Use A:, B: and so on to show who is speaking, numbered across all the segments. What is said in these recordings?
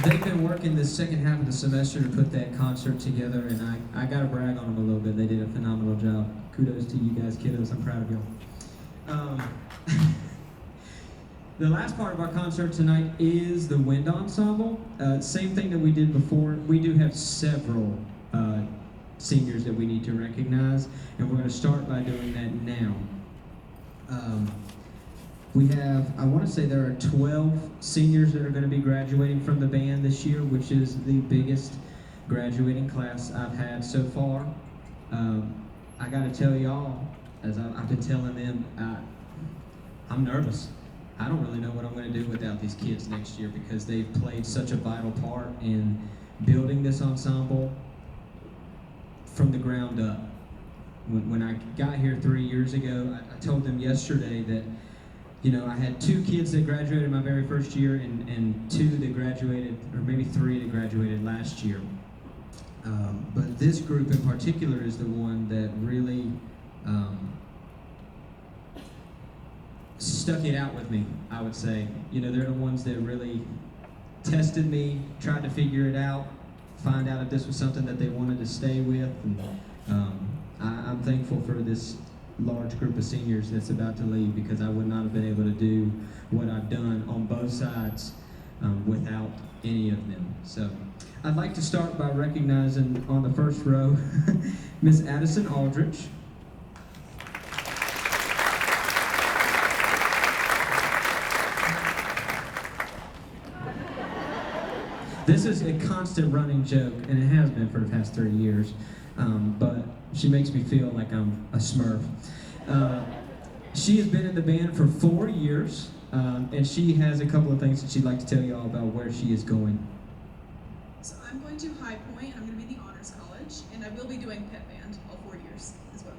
A: They've been working the second half of the semester to put that concert together, and I got to brag on them a little bit. They did a phenomenal job. Kudos to you guys, kiddos. I'm proud of y'all. The last part of our concert tonight is the Wind Ensemble. Same thing that we did before. We do have several seniors that we need to recognize, and we're going to start by doing that now. We have, I want to say there are 12 seniors that are going to be graduating from the band this year, which is the biggest graduating class I've had so far. I got to tell y'all, as I've been telling them, I'm nervous. I don't really know what I'm going to do without these kids next year because they've played such a vital part in building this ensemble from the ground up. When I got here 3 years ago, I told them yesterday that, you know, I had 2 kids that graduated my very first year and 2 that graduated, or maybe 3 that graduated last year. But this group in particular is the one that really stuck it out with me, I would say. You know, they're the ones that really tested me, tried to figure it out, find out if this was something that they wanted to stay with. And I'm thankful for this large group of seniors that's about to leave, because I would not have been able to do what I've done on both sides without any of them. So I'd like to start by recognizing on the first row Miss Addison Aldrich. This is a constant running joke, and it has been for the past 30 years, but she makes me feel like I'm a Smurf. She has been in the band for 4 years, and she has a couple of things that she'd like to tell you all about where she is going.
B: So I'm going to High Point. I'm going to be in the Honors College, and I will be doing pep band all 4 years as well.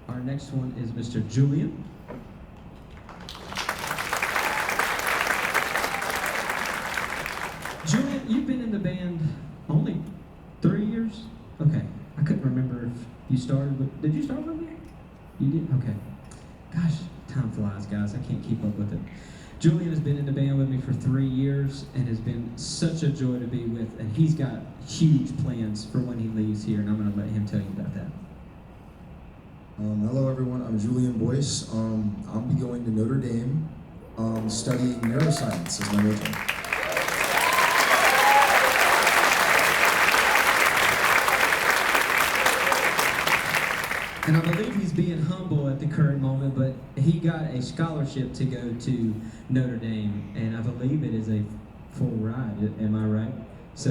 A: Our next one is Mr. Julian. Julian, you've been in the band only 3 years? Okay. I couldn't remember if you started with, did you start with me? You did? Okay. Gosh, time flies, guys. I can't keep up with it. Julian has been in the band with me for 3 years and has been such a joy to be with, and he's got huge plans for when he leaves here, and I'm going to let him tell you about that.
C: Hello everyone, I'm Julian Boyce. I'll be going to Notre Dame, studying neuroscience as my major.
A: And I believe he's being humble at the current moment, but he got a scholarship to go to Notre Dame, and I believe it is a full ride. Am I right? So.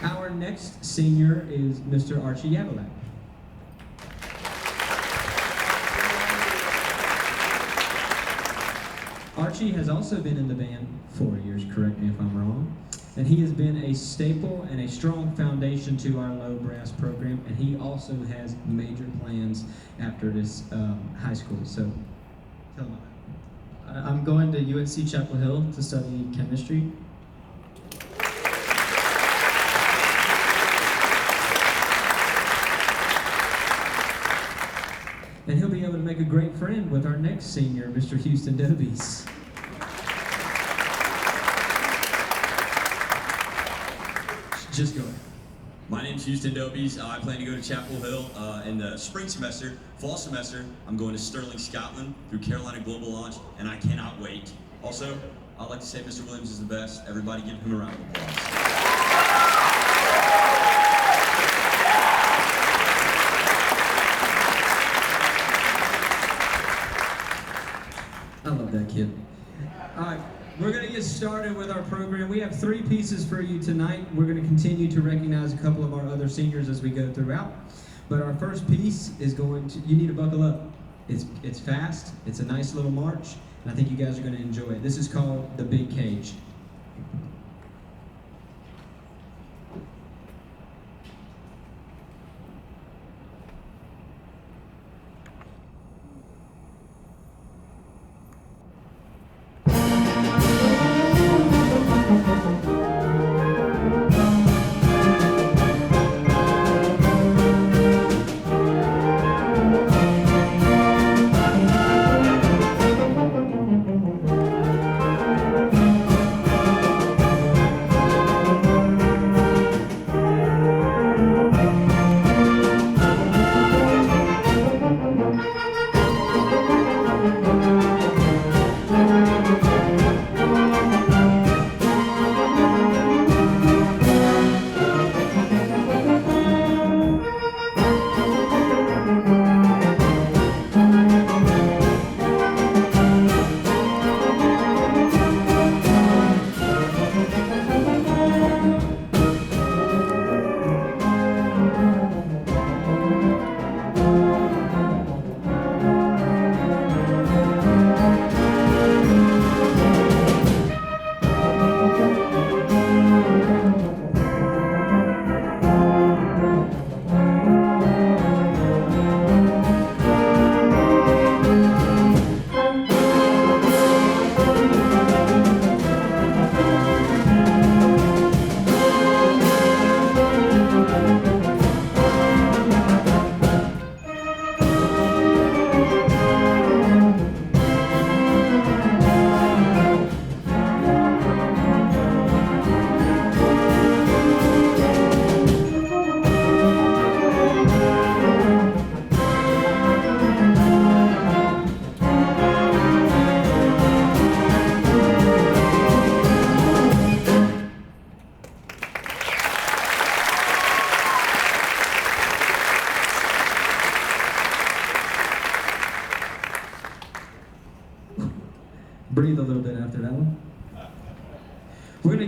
A: Our next senior is Mr. Archie Yavalak. Archie has also been in the band 4 years, correct me if I'm wrong, and he has been a staple and a strong foundation to our low brass program, and he also has major plans after this high school, so tell him about it.
D: I'm going to UNC Chapel Hill to study chemistry.
A: And he'll be able to make a great friend with our next senior, Mr. Houston Dobies. Just go ahead.
E: My name's Houston Dobies. I plan to go to Chapel Hill in the spring semester. Fall semester, I'm going to Stirling, Scotland through Carolina Global Launch, and I cannot wait. Also, I'd like to say Mr. Williams is the best. Everybody give him a round of applause.
A: I love that kid. All right, we're going to get started with our program. We have 3 pieces for you tonight. We're going to continue to recognize a couple of our other seniors as we go throughout. But our first piece is going to, you need to buckle up. It's fast, it's a nice little march, and I think you guys are going to enjoy it. This is called The Big Cage.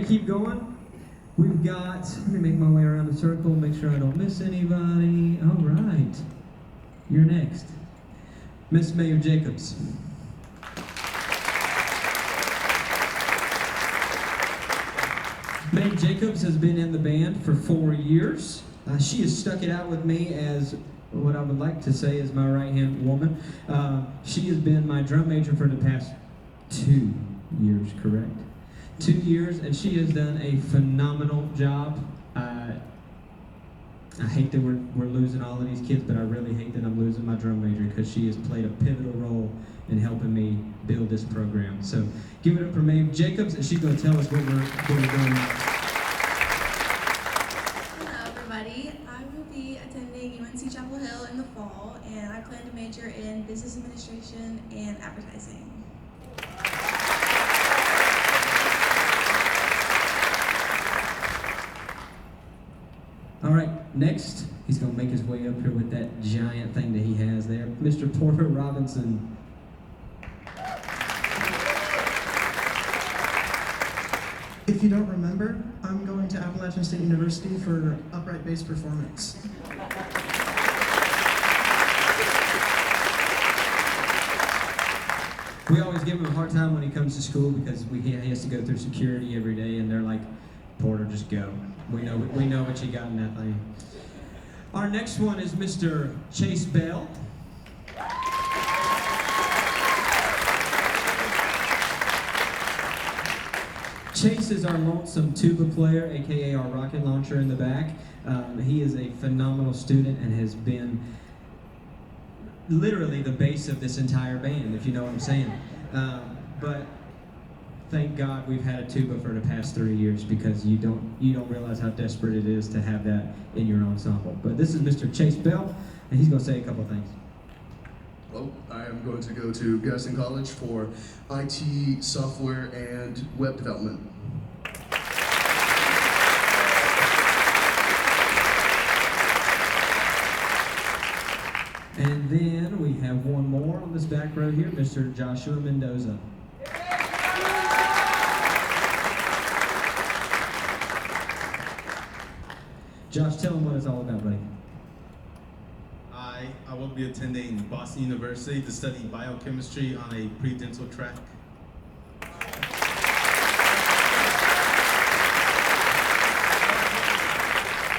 A: gonna keep going. We've got, let me make my way around the circle, make sure I don't miss anybody. All right, you're next. Miss Mayor Jacobs. Mayor Jacobs has been in the band for 4 years. She has stuck it out with me as what I would like to say is my right-hand woman. She has been my drum major for the past 2 years, correct? 2 years, and she has done a phenomenal job. I hate that we're losing all of these kids, but I really hate that I'm losing my drum major because she has played a pivotal role in helping me build this program. So give it up for Maeve Jacobs, and she's going to tell us what we're doing.
F: Hello everybody, I will be attending UNC Chapel Hill in the fall, and I plan to major in business administration and advertising.
A: All right, next, he's going to make his way up here with that giant thing that he has there. Mr. Porter Robinson.
G: If you don't remember, I'm going to Appalachian State University for upright bass performance.
A: We always give him a hard time when he comes to school because he has to go through security every day, and they're like, Porter, just go. We know what you got in that thing. Our next one is Mr. Chase Bell. Chase is our lonesome tuba player, aka our rocket launcher in the back. He is a phenomenal student and has been literally the base of this entire band, if you know what I'm saying. But thank God we've had a tuba for the past 3 years because you don't realize how desperate it is to have that in your ensemble. But this is Mr. Chase Bell, and he's going to say a couple things.
H: Well, I am going to go to Gunnison College for IT, software, and web development.
A: And then we have one more on this back row here, Mr. Joshua Mendoza. Josh, tell him what it's all about, buddy.
I: I will be attending Boston University to study biochemistry on a pre-dental track.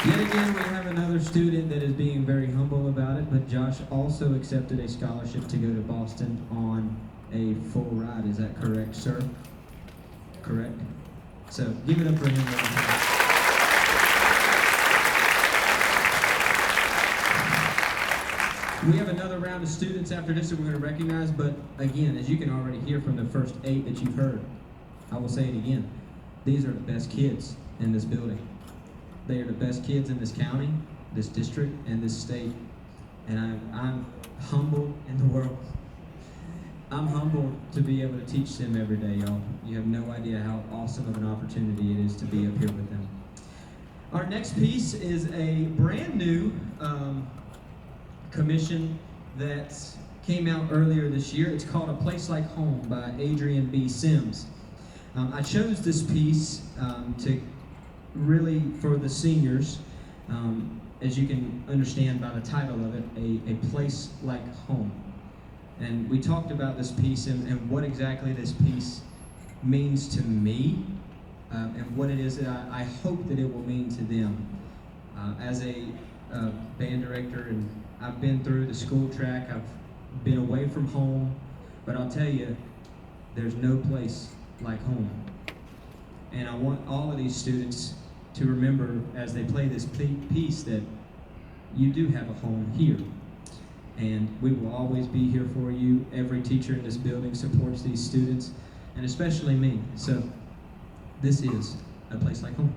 A: Yet again, we have another student that is being very humble about it, but Josh also accepted a scholarship to go to Boston on a full ride. Is that correct, sir? Correct? So give it up for him. We have another round of students after this that we're going to recognize, but again, as you can already hear from the first 8 that you've heard, I will say it again, these are the best kids in this building. They are the best kids in this county, this district, and this state. And I'm humbled in the world. I'm humbled to be able to teach them every day, y'all. You have no idea how awesome of an opportunity it is to be up here with them. Our next piece is a brand new commission that came out earlier this year. It's called A Place Like Home by Adrian B. Sims. I chose this piece to really for the seniors, as you can understand by the title of it, a place like home. And we talked about this piece and what exactly this piece means to me, and what it is that I hope that it will mean to them. As a band director, and I've been through the school track, I've been away from home, but I'll tell you, there's no place like home. And I want all of these students to remember as they play this piece that you do have a home here. And we will always be here for you. Every teacher in this building supports these students, and especially me. So this is A Place Like Home.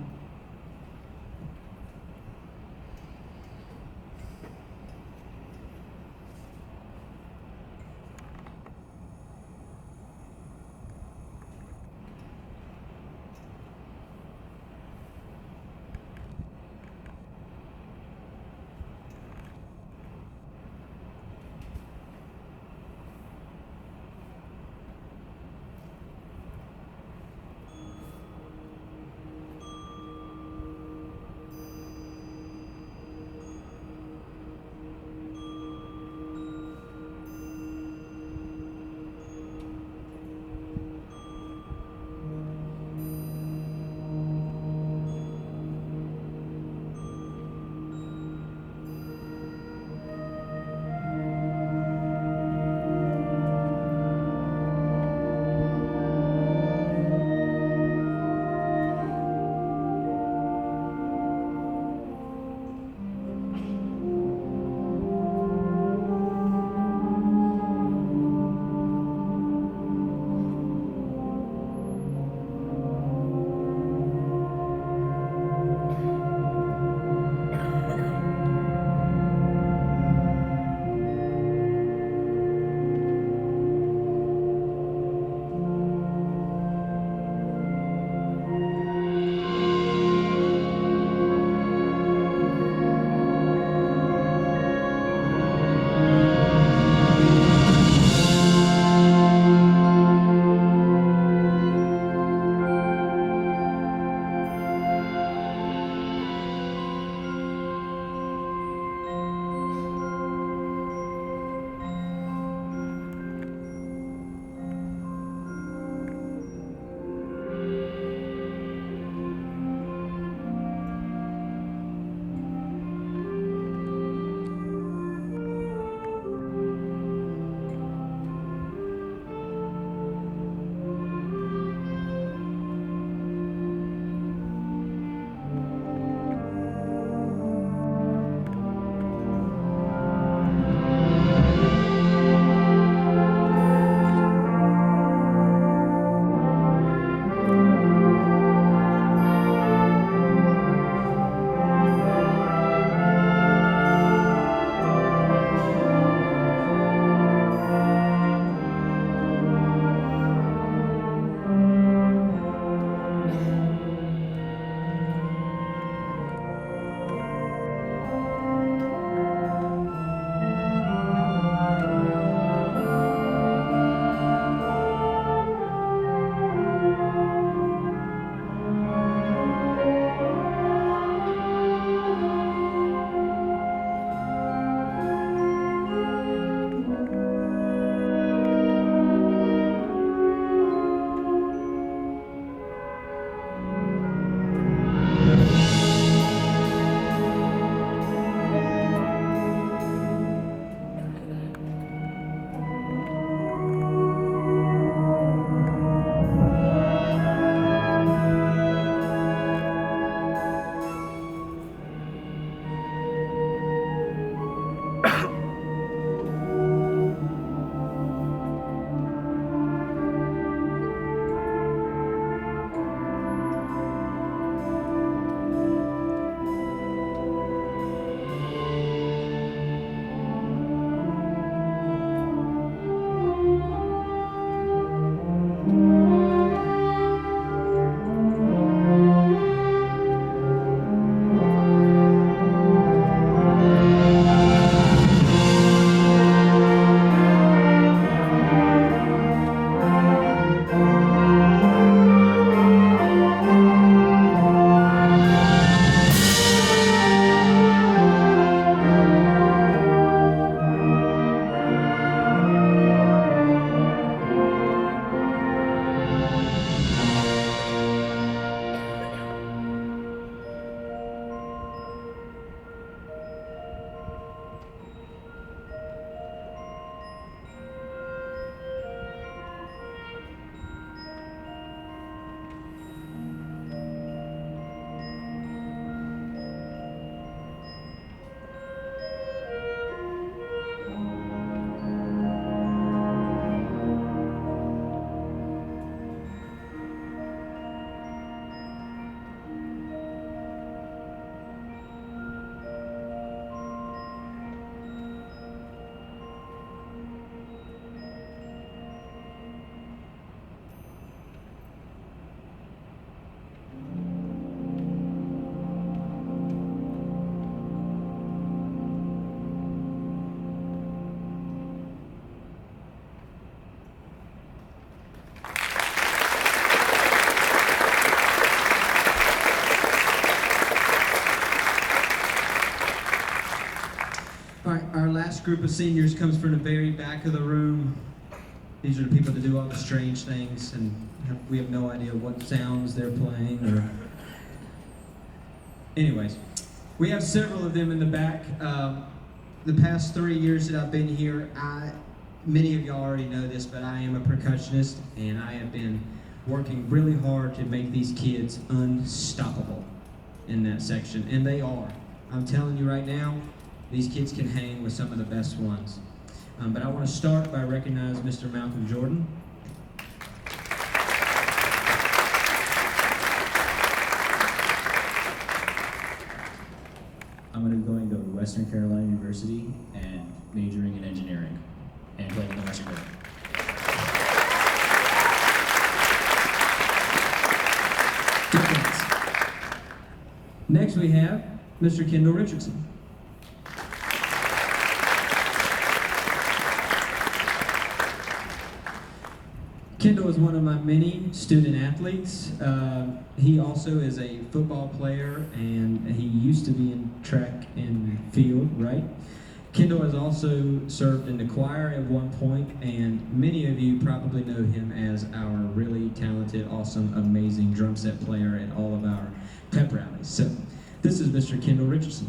A: last group of seniors comes from the very back of the room. These are the people that do all the strange things, and we have no idea what sounds they're playing. Or anyways, we have several of them in the back. The past 3 years that I've been here, many of y'all already know this, but I am a percussionist, and I have been working really hard to make these kids unstoppable in that section, and they are. I'm telling you right now, these kids can hang with some of the best ones. But I want to start by recognizing Mr. Malcolm Jordan.
J: I'm going to be going to Western Carolina University and majoring in engineering and playing in the Western Carolina.
A: Next we have Mr. Kendall Richardson. Kendall is one of my many student athletes. He also is a football player, and he used to be in track and field, right? Kendall has also served in the choir at one point, and many of you probably know him as our really talented, awesome, amazing drum set player at all of our pep rallies. So, this is Mr. Kendall Richardson.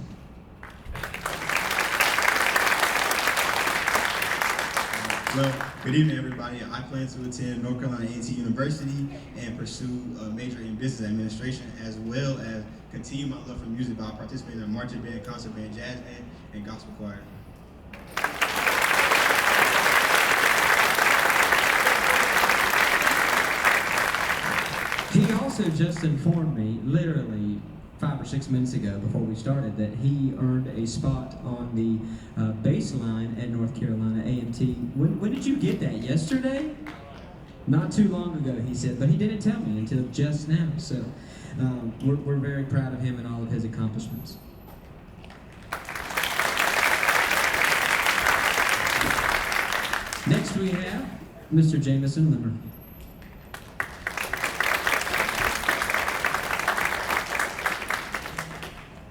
I: Well, good evening, everybody. I plan to attend North Carolina A&T University and pursue a major in business administration, as well as continue my love for music by participating in marching band, concert band, jazz band, and gospel choir.
A: He also just informed me, literally 5 or 6 minutes ago before we started, that he earned a spot on the bass line at North Carolina A&T. When did you get that? Yesterday? Not too long ago, he said, but he didn't tell me until just now. So we're very proud of him and all of his accomplishments. Next we have Mr. Jameson Limmer.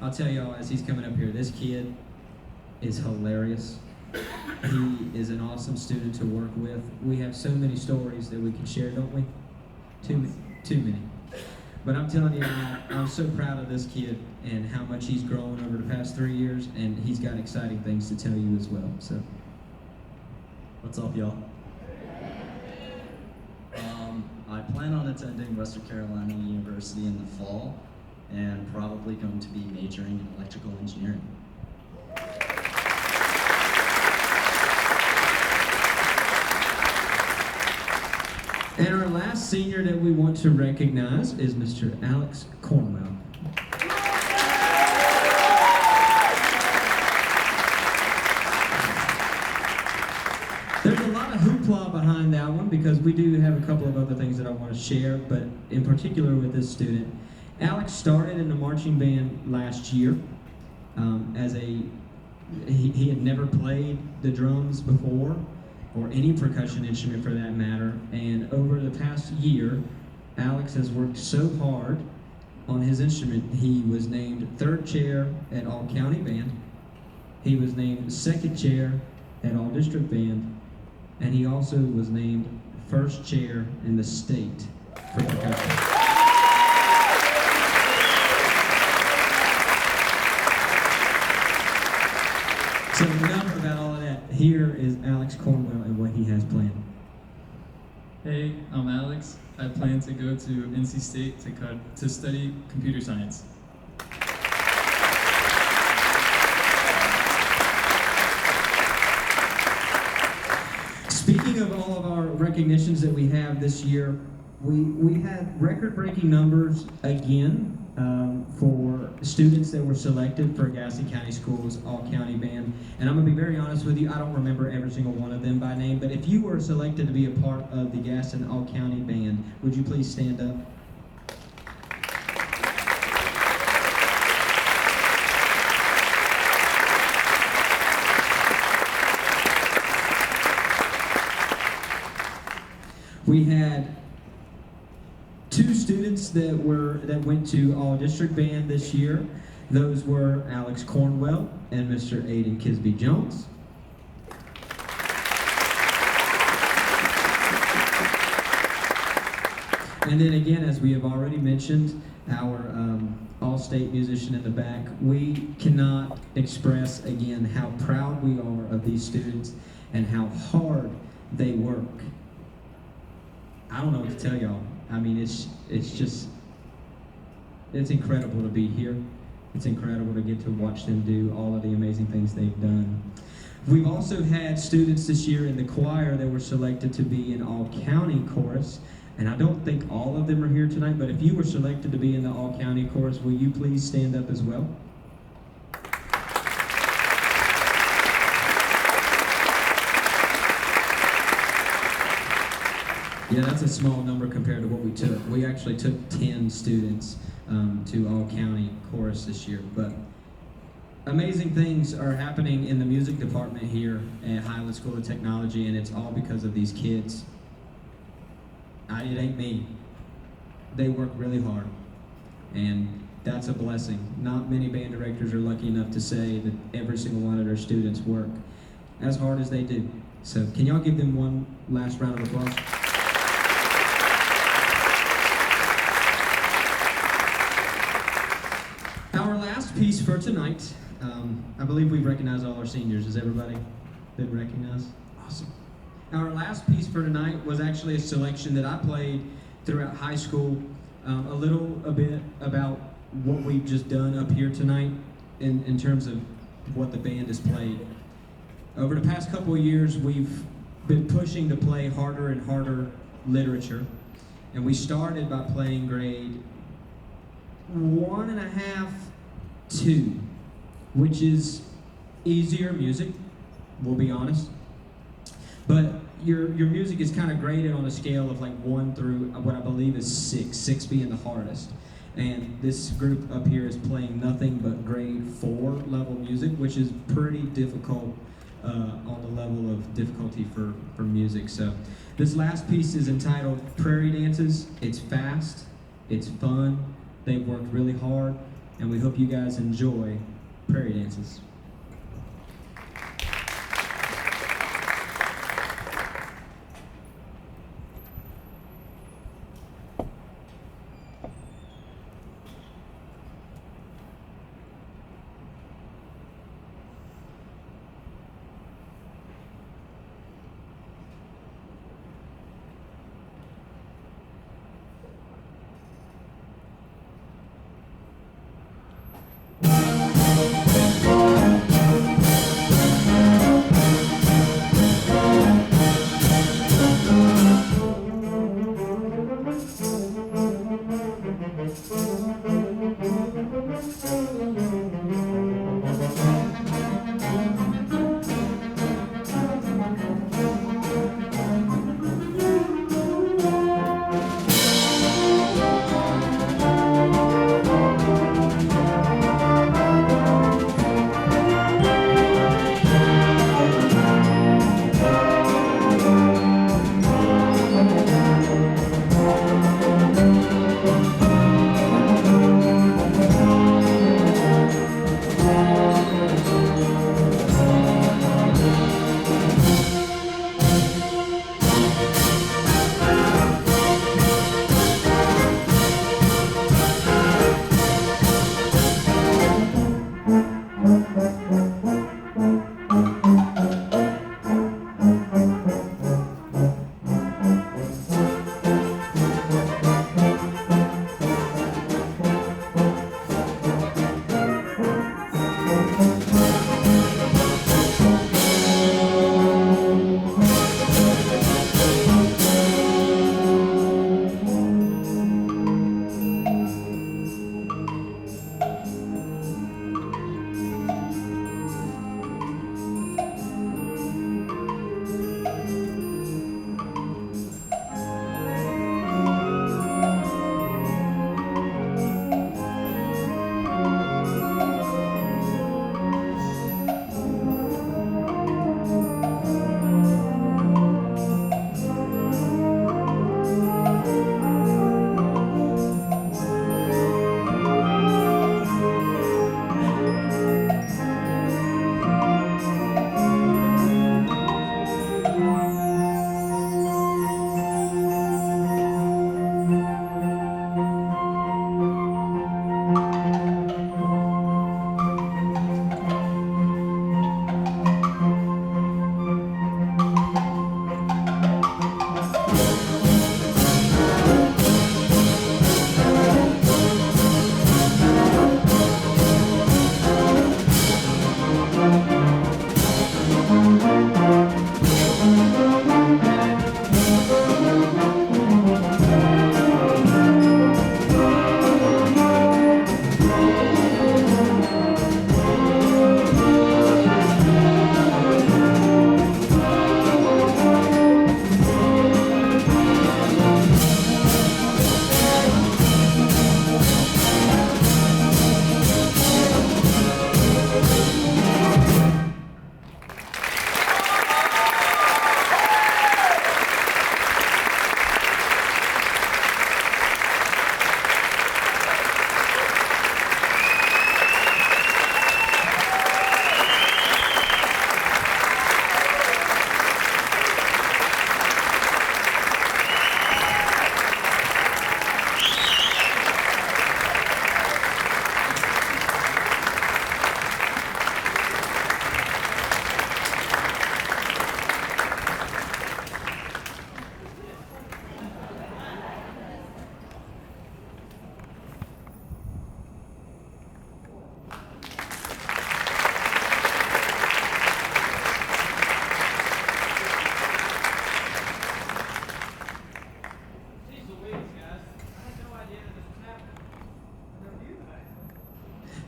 A: I'll tell y'all as he's coming up here, this kid is hilarious. He is an awesome student to work with. We have so many stories that we can share, don't we? Too many. But I'm telling you, I'm so proud of this kid and how much he's grown over the past 3 years, and he's got exciting things to tell you as well. So,
J: What's up, y'all? I plan on attending Western Carolina University in the fall and probably going to be majoring in electrical engineering.
A: And our last senior that we want to recognize is Mr. Alex Cornwell. There's a lot of hoopla behind that one because we do have a couple of other things that I want to share, but in particular with this student. Alex started in the marching band last year he had never played the drums before, or any percussion instrument for that matter, and over the past year, Alex has worked so hard on his instrument. He was named 3rd chair at All County Band, he was named 2nd chair at All District Band, and he also was named 1st chair in the state for percussion. So enough about all of that. Here is Alex Cornwell and what he has planned.
D: Hey, I'm Alex. I plan to go to NC State to study computer science.
A: Speaking of all of our recognitions that we have this year, we had record-breaking numbers again for students that were selected for Gaston County Schools All-County Band. And I'm going to be very honest with you, I don't remember every single one of them by name, but if you were selected to be a part of the Gaston All-County Band, would you please stand up? We had 2 students that went to All District Band this year. Those were Alex Cornwell and Mr. Aiden Kisby Jones. And then again, as we have already mentioned, our all-state musician in the back, we cannot express again how proud we are of these students and how hard they work. I don't know what to tell y'all. I mean, it's incredible to be here. It's incredible to get to watch them do all of the amazing things they've done. We've also had students this year in the choir that were selected to be in all-county chorus. And I don't think all of them are here tonight, but if you were selected to be in the all-county chorus, will you please stand up as well? Yeah, that's a small number compared to what we took. We actually took 10 students to all-county chorus this year. But amazing things are happening in the music department here at Highland School of Technology, and it's all because of these kids. It ain't me. They work really hard, and that's a blessing. Not many band directors are lucky enough to say that every single one of their students work as hard as they do. So can y'all give them one last round of applause? Our last piece for tonight, I believe we've recognized all our seniors. Has everybody been recognized? Awesome. Our last piece for tonight was actually a selection that I played throughout high school, a bit about what we've just done up here tonight in terms of what the band has played. Over the past couple of years, we've been pushing to play harder and harder literature, and we started by playing grade 1.5, 2, which is easier music, we'll be honest. But your music is kind of graded on a scale of like 1 through what I believe is 6, 6 being the hardest. And this group up here is playing nothing but grade 4 level music, which is pretty difficult on the level of difficulty for music. So this last piece is entitled Prairie Dances. It's fast, it's fun, they've worked really hard, and we hope you guys enjoy Prairie Dances.
K: Thank you.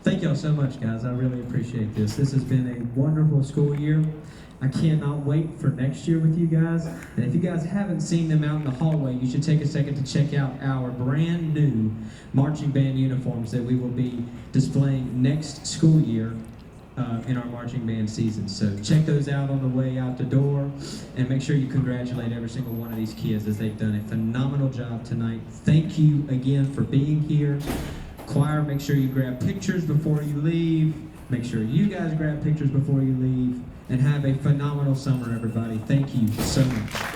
A: Thank y'all so much, guys. I really appreciate this. This has been a wonderful school year. I cannot wait for next year with you guys. And if you guys haven't seen them out in the hallway, you should take a second to check out our brand new marching band uniforms that we will be displaying next school year in our marching band season. So check those out on the way out the door, and make sure you congratulate every single one of these kids as they've done a phenomenal job tonight. Thank you again for being here. Choir, make sure you grab pictures before you leave. Make sure you guys grab pictures before you leave. And have a phenomenal summer, everybody. Thank you so much.